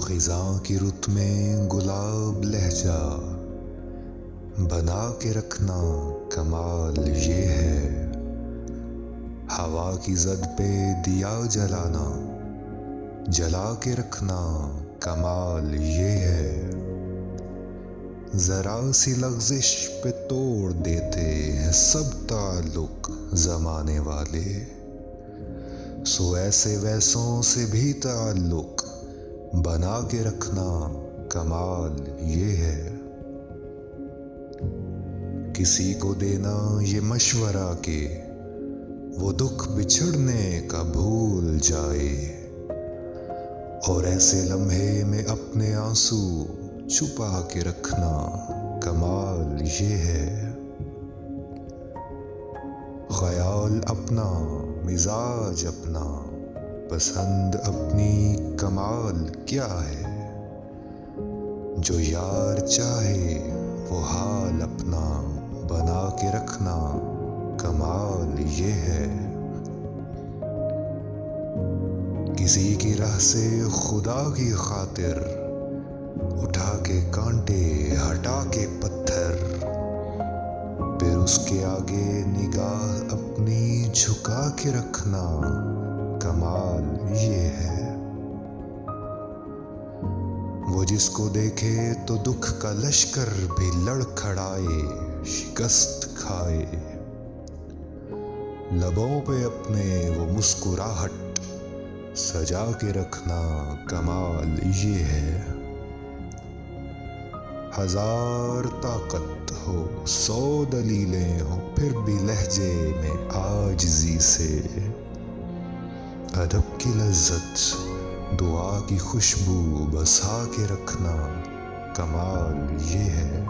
خزاں کی رت میں گلاب لہجہ بنا کے رکھنا کمال یہ ہے، ہوا کی زد پہ دیا جلانا جلا کے رکھنا کمال یہ ہے، ذرا سی لغزش پہ توڑ دیتے ہیں سب تعلق زمانے والے، سو ایسے ویسوں سے بھی تعلق بنا کے رکھنا کمال یہ ہے، کسی کو دینا یہ مشورہ کہ وہ دکھ بچھڑنے کا بھول جائے، اور ایسے لمحے میں اپنے آنسو چھپا کے رکھنا کمال یہ ہے، خیال اپنا مزاج اپنا پسند اپنی کمال کیا ہے، جو یار چاہے وہ حال اپنا بنا کے رکھنا کمال یہ ہے، کسی کی راہ سے خدا کی خاطر اٹھا کے کانٹے ہٹا کے پتھر، پھر اس کے آگے نگاہ اپنی جھکا کے رکھنا کمال یہ ہے، وہ جس کو دیکھے تو دکھ کا لشکر بھی لڑکھڑائے شکست کھائے، لبوں پہ اپنے وہ مسکراہٹ سجا کے رکھنا کمال یہ ہے، ہزار طاقت ہو 100 دلیلیں ہوں پھر بھی لہجے میں عاجزی سے، ادب کی لذت دعا کی خوشبو بسا کے رکھنا کمال یہ ہے۔